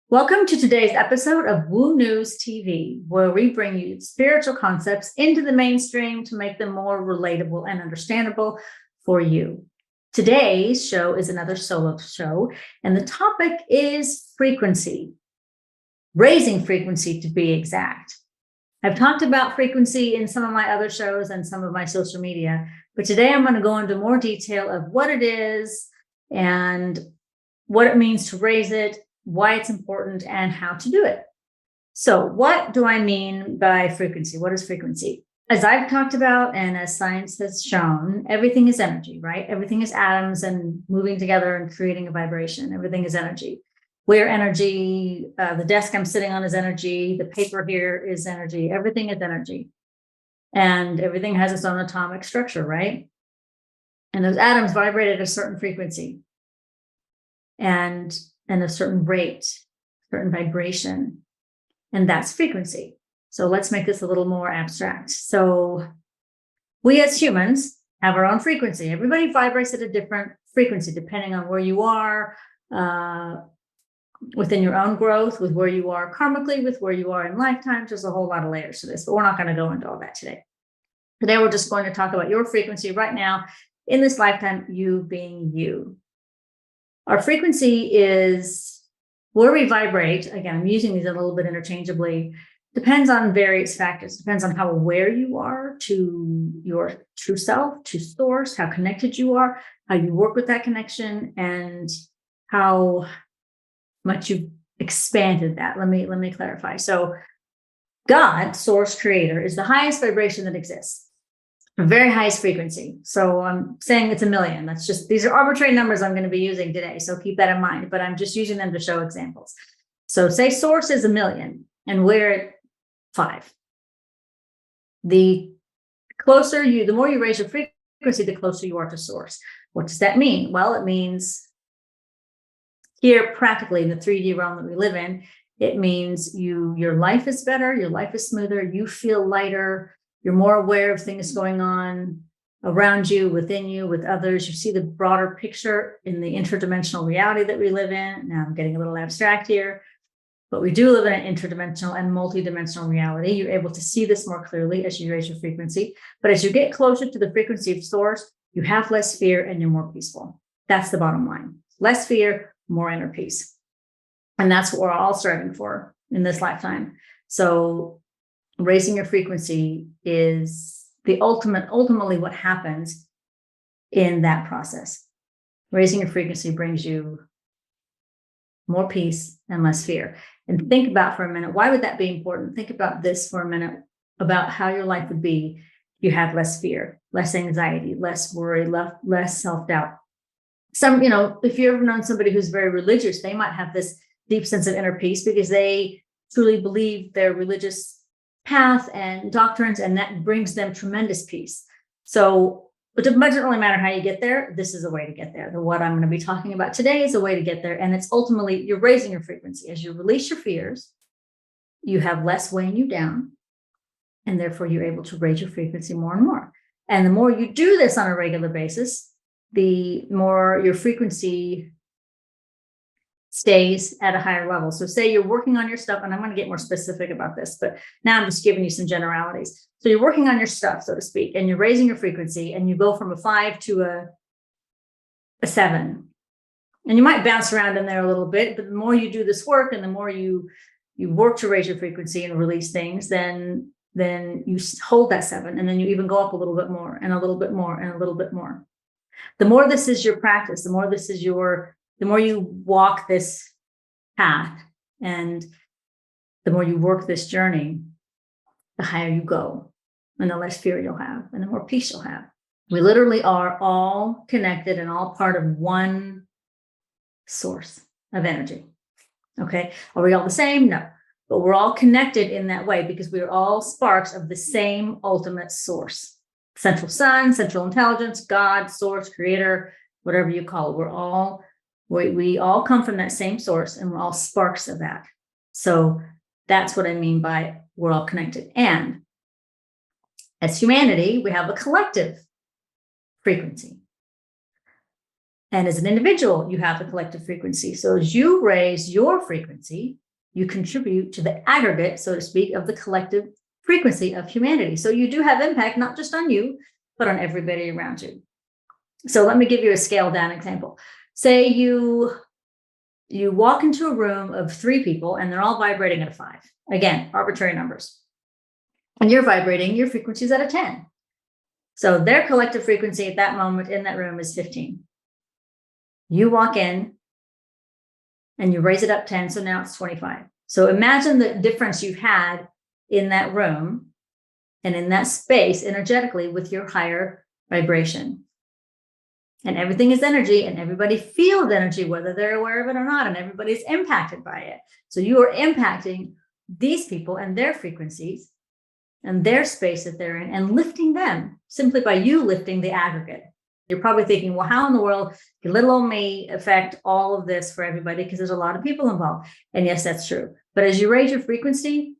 Welcome to today's episode of WooNews TV, where we bring you spiritual concepts into the mainstream to make them more relatable and understandable for you. Today's show is another solo show, and the topic is frequency, raising frequency to be exact. I've talked about frequency in some of my other shows and some of my social media, but today I'm going to go into more detail of what it is and what it means to raise it, why it's important, and how to do it. So what do I mean by frequency? What is frequency? As I've talked about, and as science has shown, everything is energy, right? Everything is atoms and moving together and creating a vibration. Everything is energy. We're energy. The desk I'm sitting on is energy. The paper here is energy. Everything is energy. And everything has its own atomic structure, right? And those atoms vibrate at a certain frequency and a certain rate, certain vibration, and that's frequency. So let's make this a little more abstract. So we as humans have our own frequency. Everybody vibrates at a different frequency, depending on where you are within your own growth, with where you are karmically, with where you are in lifetimes. There's a whole lot of layers to this, but we're not going to go into all that today. Today, we're just going to talk about your frequency right now in this lifetime, you being you. Our frequency is where we vibrate. Again, I'm using these a little bit interchangeably. Depends on various factors. Depends on how aware you are to your true self, to source, how connected you are, how you work with that connection, and how much you've expanded that. Let me clarify. So God, source, creator, is the highest vibration that exists. The very highest frequency. So I'm saying it's 1,000,000. That's just, these are arbitrary numbers I'm going to be using today. So keep that in mind, but I'm just using them to show examples. So say source is 1,000,000 and we're at 5. The closer the more you raise your frequency, the closer you are to source. What does that mean? Well, it means here practically in the 3D realm that we live in, it means your life is better, your life is smoother, you feel lighter, you're more aware of things going on around you, within you, with others. You see the broader picture in the interdimensional reality that we live in. Now I'm getting a little abstract here, but we do live in an interdimensional and multidimensional reality. You're able to see this more clearly as you raise your frequency. But as you get closer to the frequency of source, you have less fear and you're more peaceful. That's the bottom line. Less fear, more inner peace. And that's what we're all striving for in this lifetime. So raising your frequency is the ultimately what happens in that process. Raising your frequency brings you more peace and less fear. And think about for a minute, why would that be important? Think about this for a minute, about how your life would be if you had less fear, less anxiety, less worry, less self-doubt. If you've ever known somebody who's very religious, they might have this deep sense of inner peace because they truly believe their religious path and doctrines, and that brings them tremendous peace. So it doesn't really matter how you get there. This is a way to get there. What I'm going to be talking about today is a way to get there. And it's ultimately, you're raising your frequency. As you release your fears, you have less weighing you down, and therefore you're able to raise your frequency more and more. And the more you do this on a regular basis, the more your frequency stays at a higher level. So say you're working on your stuff, and I'm going to get more specific about this, but now I'm just giving you some generalities. So you're working on your stuff, so to speak, and you're raising your frequency, and you go from a 5 to a 7. And you might bounce around in there a little bit, but the more you do this work and the more you work to raise your frequency and release things, then you hold that 7, and then you even go up a little bit more and a little bit more and a little bit more. The more this is your practice, the more you walk this path and the more you work this journey, the higher you go and the less fear you'll have and the more peace you'll have. We literally are all connected and all part of one source of energy. Okay. Are we all the same? No, but we're all connected in that way because we are all sparks of the same ultimate source. Central sun, central intelligence, God, source, creator, whatever you call it. We all come from that same source and we're all sparks of that. So that's what I mean by we're all connected. And as humanity, we have a collective frequency. And as an individual, you have the collective frequency. So as you raise your frequency, you contribute to the aggregate, so to speak, of the collective frequency of humanity. So you do have impact, not just on you, but on everybody around you. So let me give you a scaled down example. Say you walk into a room of 3 people and they're all vibrating at a 5. Again, arbitrary numbers. And you're vibrating, your frequency is at a 10. So their collective frequency at that moment in that room is 15. You walk in and you raise it up 10, so now it's 25. So imagine the difference you've had in that room and in that space energetically with your higher vibration. And everything is energy, and everybody feels energy, whether they're aware of it or not, and everybody's impacted by it. So you are impacting these people and their frequencies and their space that they're in, and lifting them simply by you lifting the aggregate. You're probably thinking, well, how in the world can little old me affect all of this for everybody? Because there's a lot of people involved. And yes, that's true. But as you raise your frequency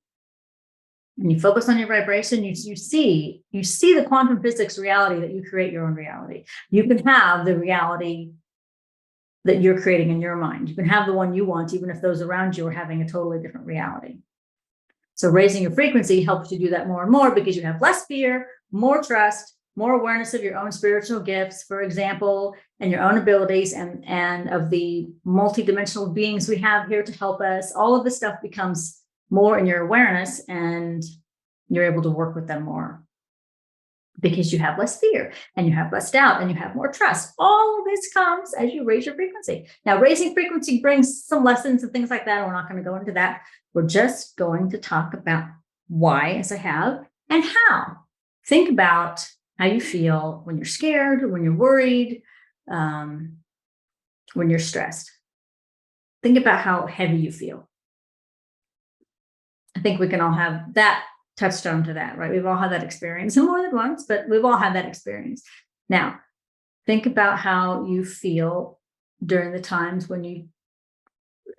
and you focus on your vibration, you see the quantum physics reality that you create your own reality. You can have the reality that you're creating in your mind. You can have the one you want, even if those around you are having a totally different reality. So raising your frequency helps you do that more and more, because you have less fear, more trust, more awareness of your own spiritual gifts, for example, and your own abilities, and of the multidimensional beings we have here to help us. All of this stuff becomes more in your awareness, and you're able to work with them more because you have less fear and you have less doubt and you have more trust. All of this comes as you raise your frequency. Now, raising frequency brings some lessons and things like that. We're not going to go into that. We're just going to talk about why, as I have, and how. Think about how you feel when you're scared, when you're worried, when you're stressed. Think about how heavy you feel. I think we can all have that touchstone to that, right? We've all had that experience, and more than once, but we've all had that experience. Now, think about how you feel during the times when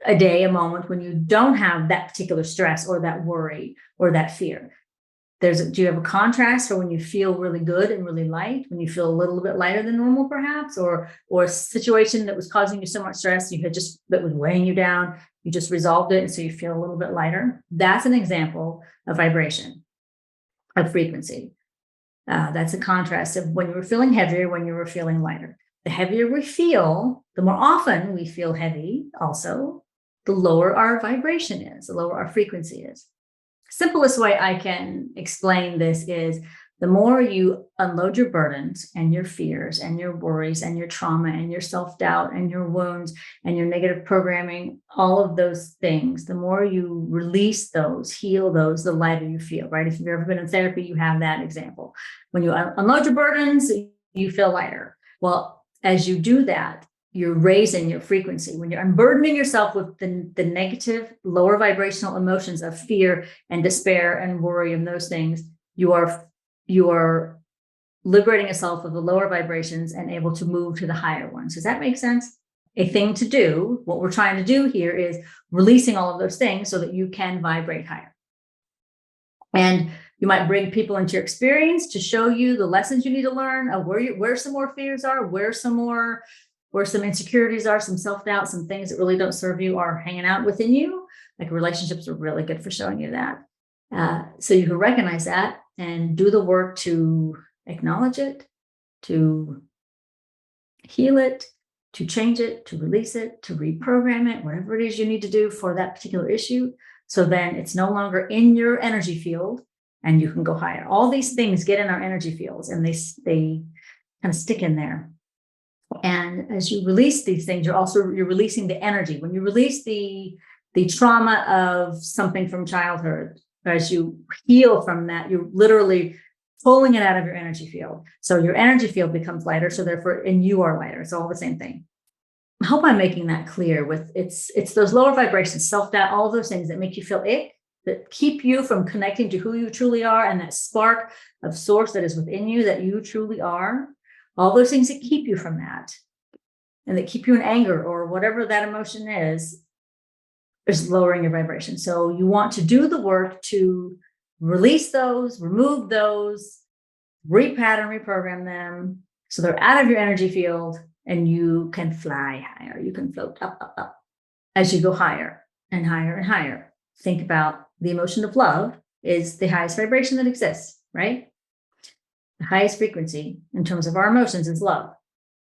a moment when you don't have that particular stress or that worry or that fear. Do you have a contrast for when you feel really good and really light, when you feel a little bit lighter than normal, perhaps, or a situation that was causing you so much stress, that was weighing you down, you just resolved it, and so you feel a little bit lighter? That's an example of vibration, of frequency. That's a contrast of when you were feeling heavier, when you were feeling lighter. The heavier we feel, the more often we feel heavy also, the lower our vibration is, the lower our frequency is. Simplest way I can explain this is the more you unload your burdens and your fears and your worries and your trauma and your self-doubt and your wounds and your negative programming, all of those things, the more you release those, heal those, the lighter you feel, right? If you've ever been in therapy, you have that example. When you unload your burdens, you feel lighter. Well, as you do that, you're raising your frequency. When you're unburdening yourself with the negative, lower vibrational emotions of fear and despair and worry and those things, you are liberating yourself of the lower vibrations and able to move to the higher ones. Does that make sense? A thing to do, what we're trying to do here is releasing all of those things so that you can vibrate higher. And you might bring people into your experience to show you the lessons you need to learn, of where some more fears are, where some insecurities are, some self-doubt, some things that really don't serve you are hanging out within you. Like relationships are really good for showing you that. So you can recognize that and do the work to acknowledge it, to heal it, to change it, to release it, to reprogram it, whatever it is you need to do for that particular issue. So then it's no longer in your energy field and you can go higher. All these things get in our energy fields and they kind of stick in there. And as you release these things, you're releasing the energy. When you release the trauma of something from childhood, as you heal from that, you're literally pulling it out of your energy field. So your energy field becomes lighter. So therefore, and you are lighter. It's all the same thing. I hope I'm making that clear. With it's those lower vibrations, self-doubt, all of those things that make you feel ick, that keep you from connecting to who you truly are, and that spark of source that is within you that you truly are. All those things that keep you from that and that keep you in anger or whatever that emotion is lowering your vibration. So you want to do the work to release those, remove those, repattern, reprogram them so they're out of your energy field and you can fly higher. You can float up, up, up as you go higher and higher and higher. Think about the emotion of love is the highest vibration that exists, right? The highest frequency in terms of our emotions is love.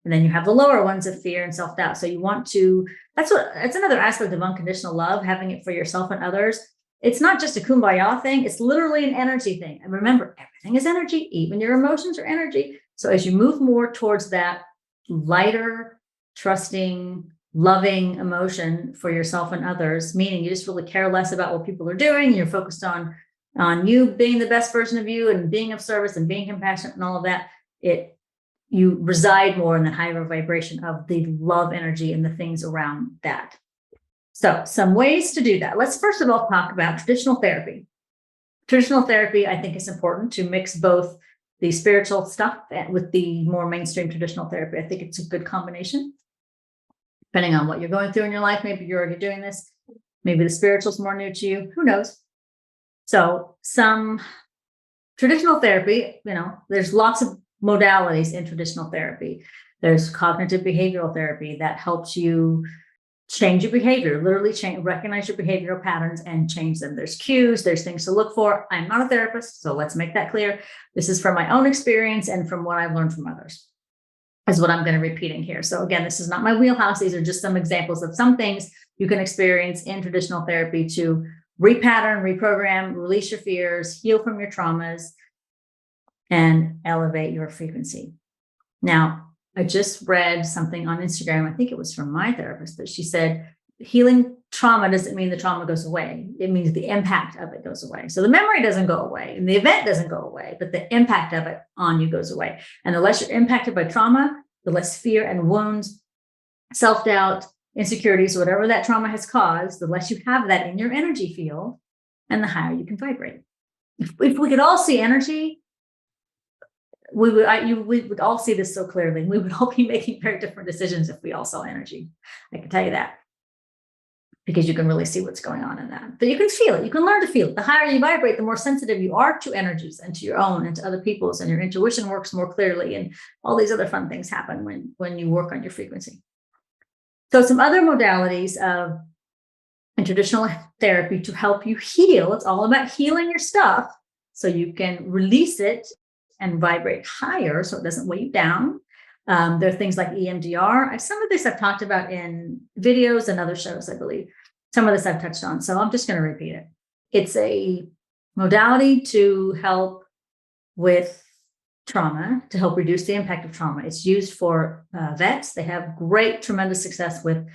And then you have the lower ones of fear and self-doubt. So you want to, that's another aspect of unconditional love, having it for yourself and others. It's not just a kumbaya thing. It's literally an energy thing. And remember, everything is energy, even your emotions are energy. So as you move more towards that lighter, trusting, loving emotion for yourself and others, meaning you just really care less about what people are doing. You're focused on you being the best version of you and being of service and being compassionate and all of that. You reside more in the higher vibration of the love energy and the things around that. So some ways to do that. Let's first of all talk about traditional therapy. Traditional therapy, I think, is important to mix both the spiritual stuff with the more mainstream traditional therapy. I think it's a good combination. Depending on what you're going through in your life, maybe you're already doing this. Maybe the spiritual is more new to you. Who knows? So some traditional therapy, there's lots of modalities in traditional therapy. There's cognitive behavioral therapy that helps you change your behavior, literally recognize your behavioral patterns and change them. There's cues, there's things to look for. I'm not a therapist, so let's make that clear. This is from my own experience and from what I've learned from others, is what I'm going to be repeating here. So again, this is not my wheelhouse. These are just some examples of some things you can experience in traditional therapy to repattern, reprogram, release your fears, heal from your traumas, and elevate your frequency. Now, I just read something on Instagram. I think it was from my therapist, but she said, healing trauma doesn't mean the trauma goes away. It means the impact of it goes away. So the memory doesn't go away and the event doesn't go away, but the impact of it on you goes away. And the less you're impacted by trauma, the less fear and wounds, self-doubt, insecurities, whatever that trauma has caused, the less you have that in your energy field and the higher you can vibrate. If we could all see energy, we would all see this so clearly. We would all be making very different decisions if we all saw energy. I can tell you that, because you can really see what's going on in that. But you can feel it. You can learn to feel it. The higher you vibrate, the more sensitive you are to energies and to your own and to other people's, and your intuition works more clearly. And all these other fun things happen when you work on your frequency. So some other modalities in traditional therapy to help you heal. It's all about healing your stuff so you can release it and vibrate higher so it doesn't weigh you down. There are things like EMDR. Some of this I've talked about in videos and other shows, I believe. Some of this I've touched on, so I'm just going to repeat it. It's a modality to help with trauma, to help reduce the impact of trauma. It's used for vets. They have tremendous success with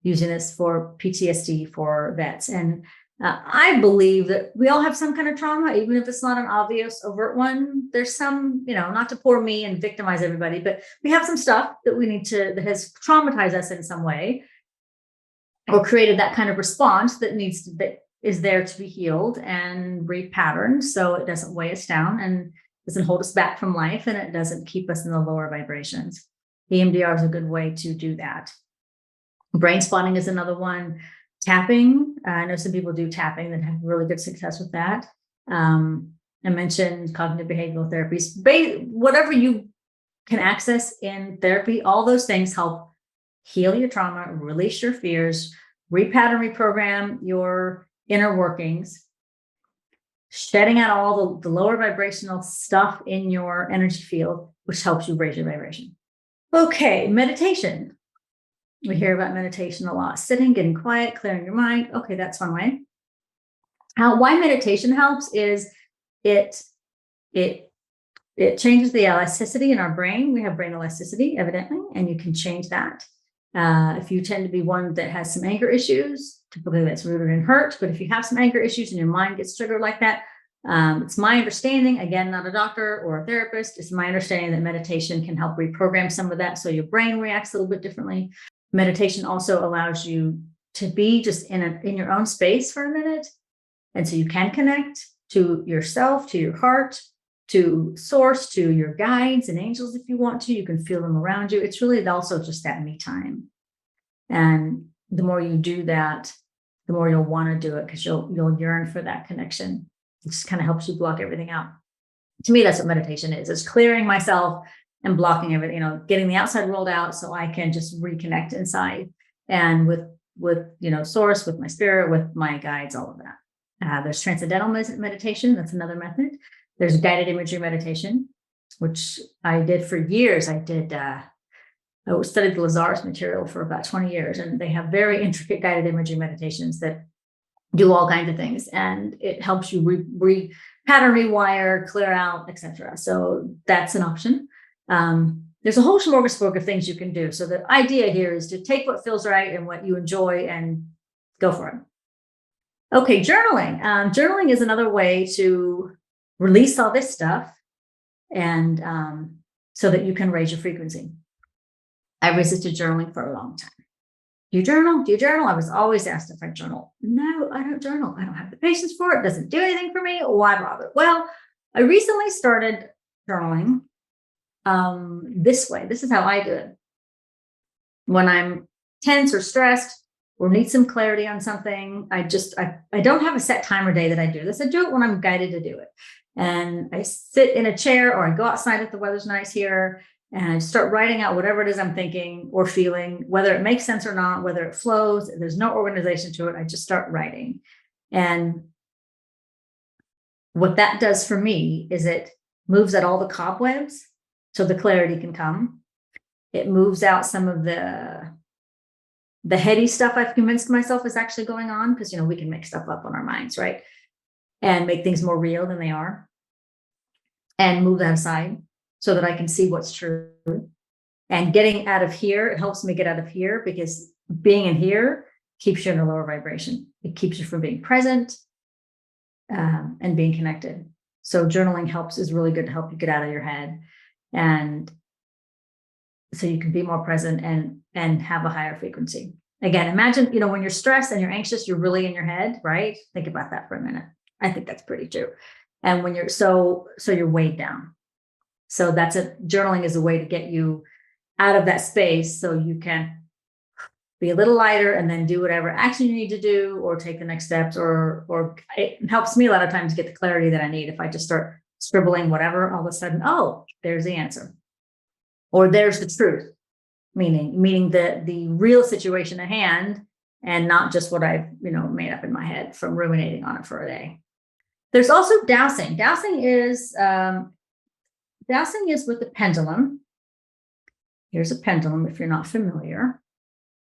using this for PTSD for vets. And I believe that we all have some kind of trauma, even if it's not an obvious, overt one. There's some, not to pour me and victimize everybody, but we have some stuff that has traumatized us in some way or created that kind of response that is there to be healed and repatterned so it doesn't weigh us down and doesn't hold us back from life, and it doesn't keep us in the lower vibrations. EMDR is a good way to do that. Brain spotting is another one. Tapping. I know some people do tapping that have really good success with that. I mentioned cognitive behavioral therapies. Whatever you can access in therapy, all those things help heal your trauma, release your fears, repattern, reprogram your inner workings, shedding out all the lower vibrational stuff in your energy field, which helps you raise your vibration. Okay, meditation. We hear about meditation a lot. Sitting, getting quiet, clearing your mind. Okay, that's one way. Why meditation helps is it changes the elasticity in our brain. We have brain elasticity, evidently, and you can change that. If you tend to be one that has some anger issues, typically that's rooted in hurt. But if you have some anger issues and your mind gets triggered like that, it's my understanding, again, not a doctor or a therapist, it's my understanding that meditation can help reprogram some of that so your brain reacts a little bit differently. Meditation also allows you to be just in your own space for a minute. And so you can connect to yourself, to your heart, to source, to your guides and angels if you want to. You can feel them around you. It's really also just that me time. And the more you do that, the more you'll want to do it because you'll yearn for that connection. It just kind of helps you block everything out. To me, that's what meditation is. It's clearing myself and blocking everything, getting the outside world out so I can just reconnect inside and with source, with my spirit, with my guides, all of that. There's transcendental meditation. That's another method. There's guided imagery meditation, which I did for years. I studied the Lazarus material for about 20 years, and they have very intricate guided imagery meditations that do all kinds of things, and it helps you pattern rewire, clear out, etc. So that's an option. There's a whole smorgasbord of things you can do. So the idea here is to take what feels right and what you enjoy and go for it. Okay, journaling. Journaling is another way to release all this stuff, and so that you can raise your frequency. I resisted journaling for a long time. Do you journal? Do you journal? I was always asked if I journal. No, I don't journal. I don't have the patience for it. It doesn't do anything for me. Why bother? Well, I recently started journaling this way. This is how I do it. When I'm tense or stressed or need some clarity on something, I don't have a set time or day that I do this. I do it when I'm guided to do it. And I sit in a chair or I go outside if the weather's nice here, and I start writing out whatever it is I'm thinking or feeling, whether it makes sense or not, whether it flows. There's no organization to it. I just start writing. And what that does for me is it moves out all the cobwebs so the clarity can come. It moves out some of the heady stuff I've convinced myself is actually going on, because, we can make stuff up on our minds, right? And make things more real than they are, and move that aside so that I can see what's true. And getting out of here, it helps me get out of here, because being in here keeps you in a lower vibration. It keeps you from being present and being connected. So journaling is really good to help you get out of your head, and so you can be more present and have a higher frequency. Again, imagine, when you're stressed and you're anxious, you're really in your head, right? Think about that for a minute. I think that's pretty true. And when you're so you're weighed down. So journaling is a way to get you out of that space so you can be a little lighter and then do whatever action you need to do, or take the next steps, or it helps me a lot of times get the clarity that I need. If I just start scribbling whatever, all of a sudden, oh, there's the answer, or there's the truth, meaning the real situation at hand, and not just what I've made up in my head from ruminating on it for a day. There's also dowsing. Dowsing is with the pendulum. Here's a pendulum if you're not familiar.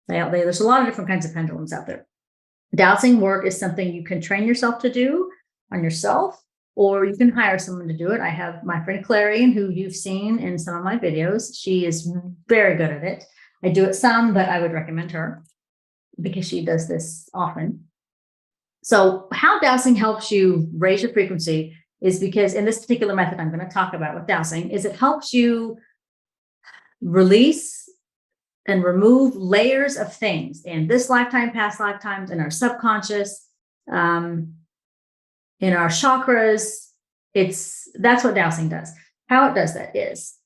There's a lot of different kinds of pendulums out there. Dowsing work is something you can train yourself to do on yourself, or you can hire someone to do it. I have my friend Clarion, who you've seen in some of my videos. She is very good at it. I do it some, but I would recommend her because she does this often. So how dowsing helps you raise your frequency is because in this particular method I'm going to talk about with dowsing is it helps you release and remove layers of things in this lifetime, past lifetimes, in our subconscious, in our chakras. That's what dowsing does. How it does that is,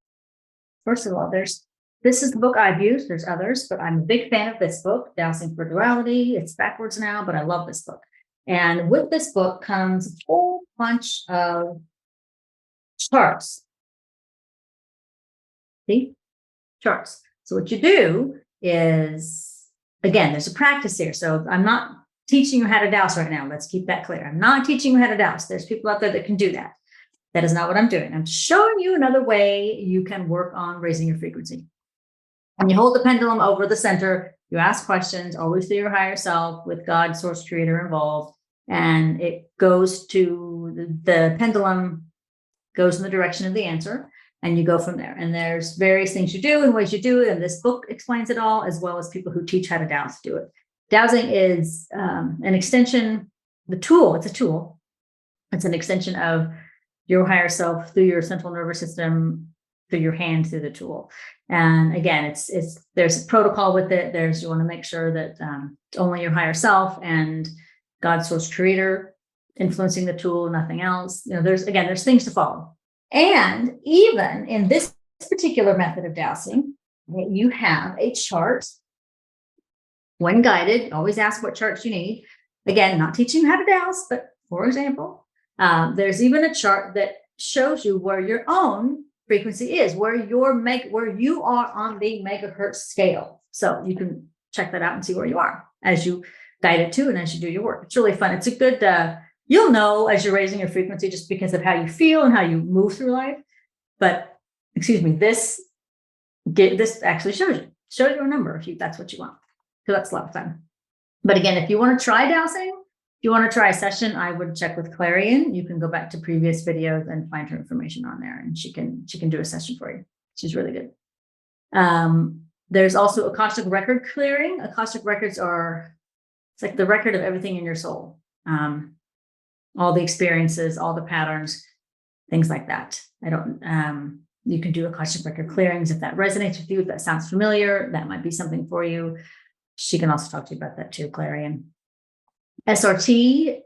first of all, this is the book I've used. There's others, but I'm a big fan of this book, Dowsing for Duality. It's backwards now, but I love this book. And with this book comes a whole bunch of charts. See? Charts. So what you do is, again, there's a practice here. So I'm not teaching you how to dowse right now. Let's keep that clear. I'm not teaching you how to dowse. There's people out there that can do that. That is not what I'm doing. I'm showing you another way you can work on raising your frequency. When you hold the pendulum over the center, you ask questions, always through your higher self, with God, source, creator involved. And it goes to the pendulum goes in the direction of the answer, and you go from there. And there's various things you do and ways you do it. And this book explains it all, as well as people who teach how to dowse do it. Dowsing is an extension, it's a tool. It's an extension of your higher self through your central nervous system, through your hand, through the tool. And again, there's a protocol with it. You want to make sure that it's only your higher self and God's source creator influencing the tool, nothing else. There's things to follow. And even in this particular method of dowsing, you have a chart. When guided, always ask what charts you need. Again, not teaching you how to dowse, but for example, there's even a chart that shows you where your own frequency is, where you are on the megahertz scale. So you can check that out and see where you are as you guide it to and as you do your work. It's really fun. It's a good, you'll know as you're raising your frequency just because of how you feel and how you move through life. But excuse me, this actually shows you a number if that's what you want. So that's a lot of fun. But again, if you want to try dowsing, if you want to try a session, I would check with Clarion. You can go back to previous videos and find her information on there, and she can do a session for you. She's really good. There's also Akashic record clearing. Akashic records it's like the record of everything in your soul, all the experiences, all the patterns, things like that. You can do Akashic record clearings if that resonates with you, if that sounds familiar, that might be something for you. She can also talk to you about that too, Clarion. SRT,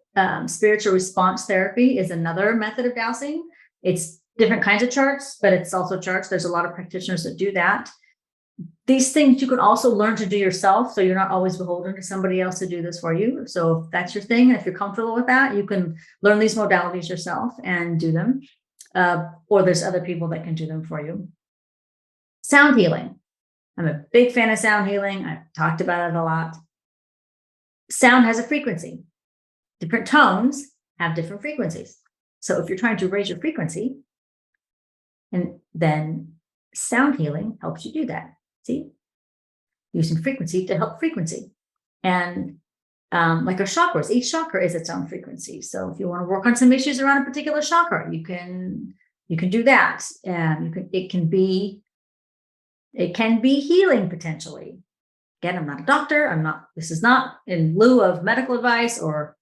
spiritual response therapy, is another method of dowsing. It's different kinds of charts, but it's also charts. There's a lot of practitioners that do that. These things you can also learn to do yourself, so you're not always beholden to somebody else to do this for you. So if that's your thing, and if you're comfortable with that, you can learn these modalities yourself and do them. Or there's other people that can do them for you. Sound healing. I'm a big fan of sound healing. I've talked about it a lot. Sound has a frequency. Different tones have different frequencies. So if you're trying to raise your frequency, and then sound healing helps you do that. See? Using frequency to help frequency. And like our chakras, each chakra is its own frequency. So if you want to work on some issues around a particular chakra, you can do that. It can be healing potentially. Again, I'm not a doctor. This is not in lieu of medical advice or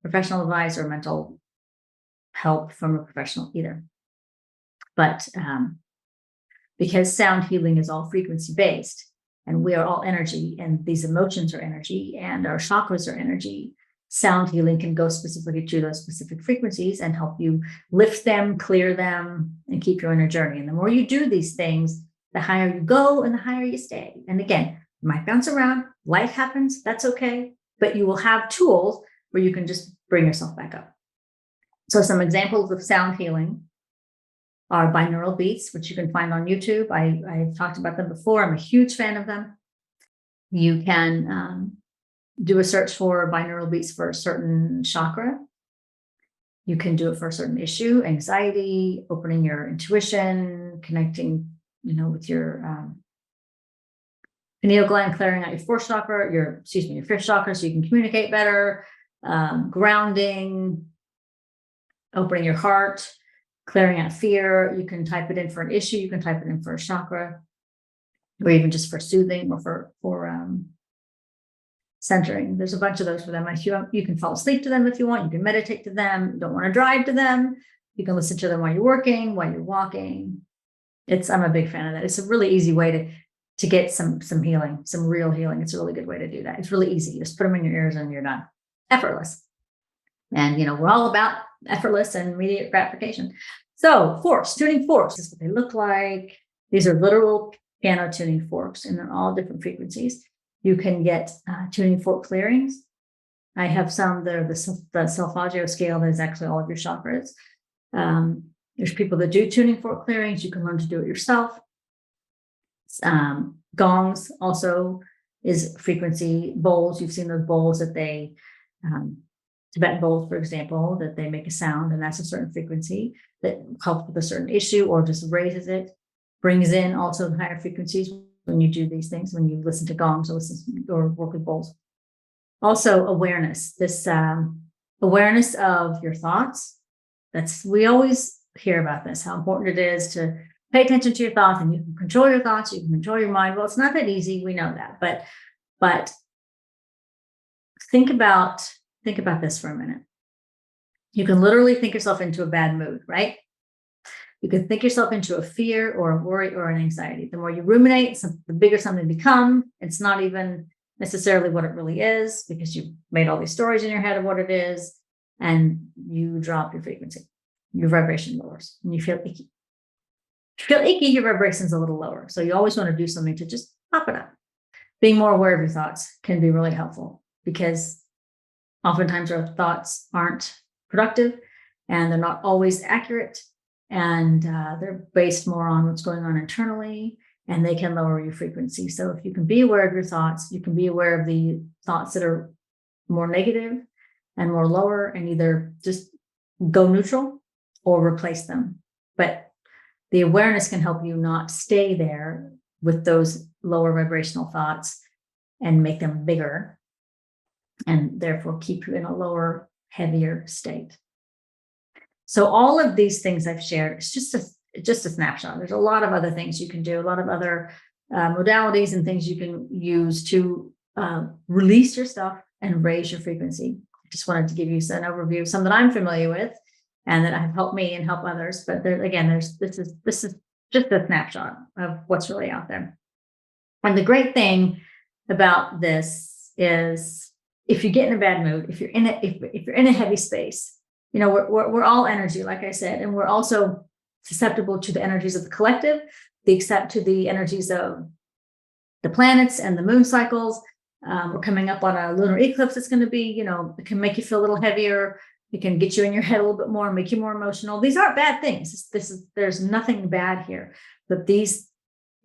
professional advice or mental help from a professional either. But because sound healing is all frequency based, and we are all energy, and these emotions are energy, and our chakras are energy, sound healing can go specifically to those specific frequencies and help you lift them, clear them, and keep you on your journey. And the more you do these things, the higher you go and the higher you stay. And again, you might bounce around, life happens, that's okay, but you will have tools where you can just bring yourself back up. So some examples of sound healing are binaural beats, which you can find on YouTube. I've talked about them before. I'm a huge fan of them. You can do a search for binaural beats for a certain chakra. You can do it for a certain issue, anxiety, opening your intuition, connecting, with your pineal gland, clearing out your fourth chakra, your fifth chakra, so you can communicate better, grounding, opening your heart, clearing out fear. You can type it in for an issue. You can type it in for a chakra, or even just for soothing or for centering. There's a bunch of those for them. You can fall asleep to them if you want. You can meditate to them. You don't want to drive to them. You can listen to them while you're working, while you're walking. I'm a big fan of that. It's a really easy way to get some healing, some real healing. It's a really good way to do that. It's really easy. You just put them in your ears and you're done. Effortless. And, we're all about effortless and immediate gratification. So tuning forks, this is what they look like. These are literal piano tuning forks, and they're all different frequencies. You can get tuning fork clearings. I have some that are the solfeggio scale that is actually all of your chakras. There's people that do tuning fork clearings. You can learn to do it yourself. Gongs also is frequency. Bowls, you've seen those bowls that they, Tibetan bowls, for example, that they make a sound, and that's a certain frequency that helps with a certain issue or just raises it, brings in also higher frequencies when you do these things, when you listen to gongs or work with bowls. Also awareness, this awareness of your thoughts. We always hear about this, how important it is to pay attention to your thoughts, and you can control your thoughts, you can control your mind. Well, it's not that easy. We know that, but think about this for a minute. You can literally think yourself into a bad mood, right? You can think yourself into a fear or a worry or an anxiety. The more you ruminate, the bigger something becomes. It's not even necessarily what it really is, because you've made all these stories in your head of what it is, and you drop your frequency. Your vibration lowers, and you feel icky. If you feel icky, your vibration's a little lower. So you always want to do something to just pop it up. Being more aware of your thoughts can be really helpful, because oftentimes our thoughts aren't productive and they're not always accurate. and they're based more on what's going on internally, and they can lower your frequency. So if you can be aware of your thoughts, you can be aware of the thoughts that are more negative and more lower, and either just go neutral or replace them. But the awareness can help you not stay there with those lower vibrational thoughts and make them bigger, and therefore keep you in a lower, heavier state. So all of these things I've shared is just a snapshot. There's a lot of other things you can do, a lot of other modalities and things you can use to release your stuff and raise your frequency. I just wanted to give you an overview of some that I'm familiar with and that have helped me and help others. But this is just a snapshot of what's really out there. And the great thing about this is, if you get in a bad mood, if you're in a heavy space, you know, we're all energy, like I said, and we're also susceptible to the energies of the collective, to the energies of the planets and the moon cycles. We're coming up on a lunar eclipse. It's going to be, you know, it can make you feel a little heavier. It can get you in your head a little bit more, make you more emotional. These aren't bad things. There's nothing bad here, but these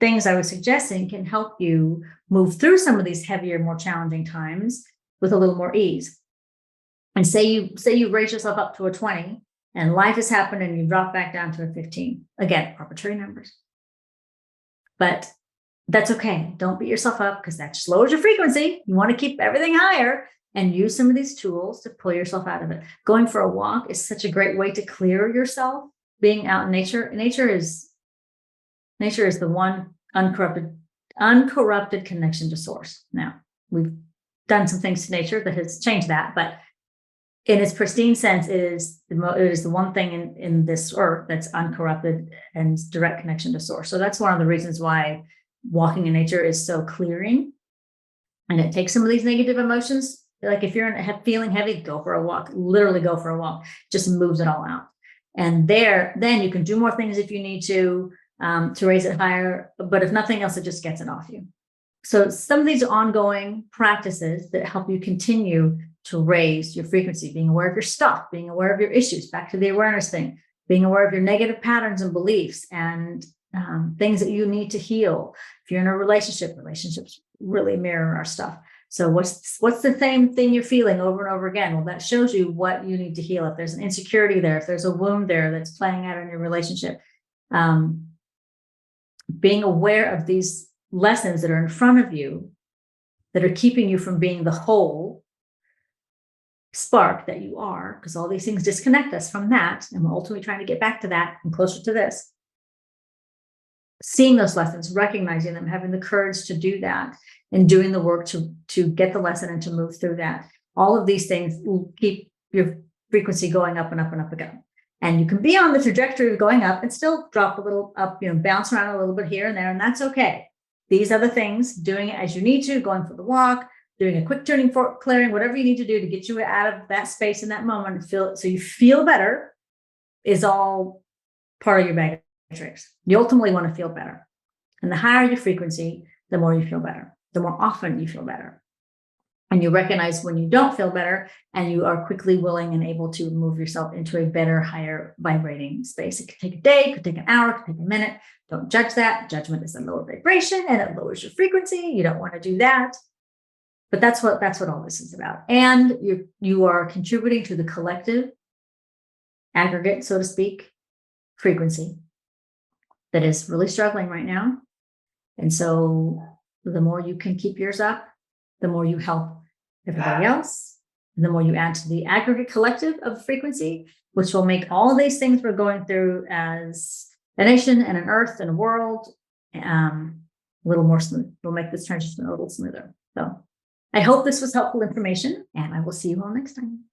things I was suggesting can help you move through some of these heavier, more challenging times with a little more ease. And say you raise yourself up to a 20 and life has happened and you drop back down to a 15. Again, arbitrary numbers. But that's okay. Don't beat yourself up, because that just lowers your frequency. You want to keep everything higher and use some of these tools to pull yourself out of it. Going for a walk is such a great way to clear yourself. Being out in nature. Nature is the one uncorrupted connection to source. Now, we've done some things to nature that has changed that, but in its pristine sense, it is the one thing in this earth that's uncorrupted and direct connection to source. So that's one of the reasons why walking in nature is so clearing. And it takes some of these negative emotions. Like if you're feeling heavy, go for a walk, literally go for a walk, just moves it all out. And then you can do more things if you need to raise it higher. But if nothing else, it just gets it off you. So some of these ongoing practices that help you continue to raise your frequency, being aware of your stuff, being aware of your issues, back to the awareness thing, being aware of your negative patterns and beliefs and things that you need to heal. If you're in a relationship, relationships really mirror our stuff. So what's the same thing you're feeling over and over again? Well, that shows you what you need to heal. If there's an insecurity there, if there's a wound there that's playing out in your relationship, being aware of these lessons that are in front of you that are keeping you from being the whole spark that you are, because all these things disconnect us from that. And we're ultimately trying to get back to that and closer to this. Seeing those lessons, recognizing them, having the courage to do that, and doing the work to get the lesson and to move through that. All of these things will keep your frequency going up and up and up again. And you can be on the trajectory of going up and still drop a little up, bounce around a little bit here and there, and that's okay. These other things, doing it as you need to, going for the walk, doing a quick turning fork, clearing, whatever you need to do to get you out of that space in that moment, so you feel better, is all part of your bag of tricks. You ultimately want to feel better. And the higher your frequency, the more you feel better, the more often you feel better. And you recognize when you don't feel better, and you are quickly willing and able to move yourself into a better, higher vibrating space. It could take a day, it could take an hour, it could take a minute. Don't judge that. Judgment is a lower vibration and it lowers your frequency. You don't want to do that. But that's what all this is about. And you are contributing to the collective aggregate, so to speak, frequency that is really struggling right now. And so the more you can keep yours up, the more you help everybody else, and the more you add to the aggregate collective of frequency, which will make all these things we're going through as a nation and an earth and a world a little more smooth. We'll make this transition a little smoother. So I hope this was helpful information, and I will see you all next time.